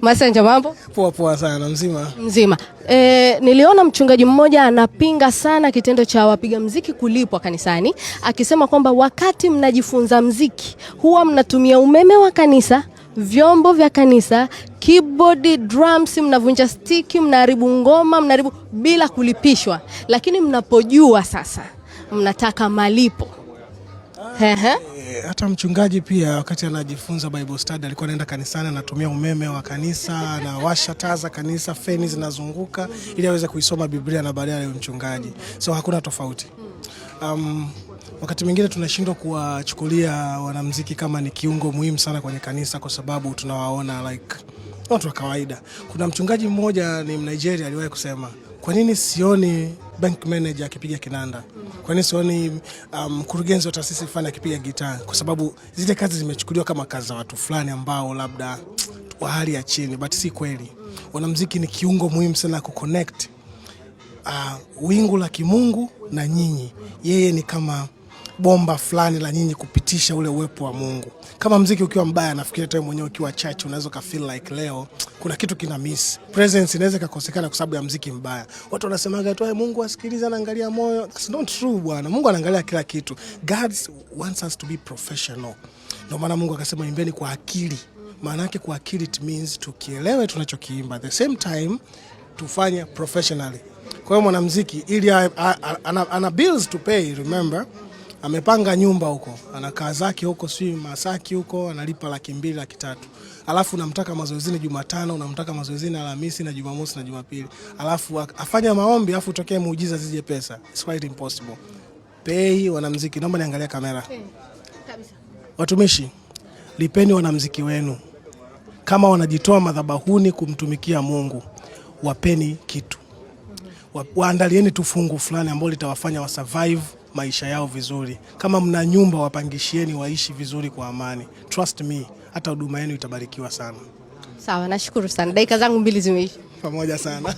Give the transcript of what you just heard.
Masanja, mambo? Poa poa sana, mzima. Mzima. Niliona mchungaji mmoja anapinga sana kitendo cha wapiga mziki kulipwa kanisani, akisema kwamba wakati mnajifunza mziki huwa mnatumia umeme wa kanisa, vyombo vya kanisa, keyboard, drums, mnavunja stiki, mnaharibu ngoma, mnaharibu bila kulipishwa. Lakini mnapojua sasa mnataka malipo. Hata mchungaji pia wakati anajifunza Bible study alikuwa anaenda kanisani, anatumia umeme wa kanisa, anawasha taa za kanisa, feni zinazunguka ili aweze kuisoma Biblia na baadaye mchungaji. So hakuna tofauti. Wakati mwingine tunashindwa kuwachukulia wanamuziki kama ni kiungo muhimu sana kwenye kanisa kwa sababu tunawaona like watu wa kawaida. Kuna mchungaji mmoja ni Nigeria aliwahi kusema, kwa nini sioni bank manager akipiga kinanda? Kwa nini sioni mkurugenzi wa taasisi fulani akipiga gitaa? Kwa sababu zile kazi zimechukuliwa kama kazi za watu fulani ambao labda wa hali ya chini, but si kweli. Wanamuziki ni kiungo muhimu sana kuconnect wingu la kimungu na nyinyi. Yeye ni kama bomba fulani la nyinyi kupitisha ule uwepo wa Mungu. Kama muziki ukiwa mbaya, nafikiri hata wewe mwenyewe ukiwa church unaweza ka feel like leo kuna kitu kina miss. Presence inaweza kukosekana kwa sababu ya muziki mbaya. Watu wanasemaga tu Mungu asikiliza, anaangalia moyo. That's not true bwana. Mungu anaangalia kila kitu. God wants us to be professional. Ndio maana Mungu akasema imbeni kwa akili. Maana yake kwa akili it means tukielewe tunachokiimba. At the same time tufanye professionally. Kwa hiyo mwanamuziki ili ana bills to pay, remember? Amepanga nyumba huko, anakaa zake huko Masaki huko, analipa 200,000 300,000. Alafu unamtaka mazoezini Jumatano, unamtaka mazoezini Alhamisi na Jumamosi na Jumapili. Alafu afanya maombi, alafu utokee muujiza zije pesa. It's quite impossible. Pay wanamuziki. Naomba niangalie kamera. Kabisa. Watumishi, lipeni wanamuziki wenu. Kama wanajitoa madhabahuni kumtumikia Mungu, wapeni kitu. Waandalieni tu fungu fulani ambalo litawafanya wasurvive maisha yao vizuri. Kama mna nyumba, wapangishieni waishi vizuri kwa amani. Trust me, hata huduma yenu itabarikiwa sana. Sawa, nashukuru sana. Dakika zangu 2 zimeisha. Pamoja sana.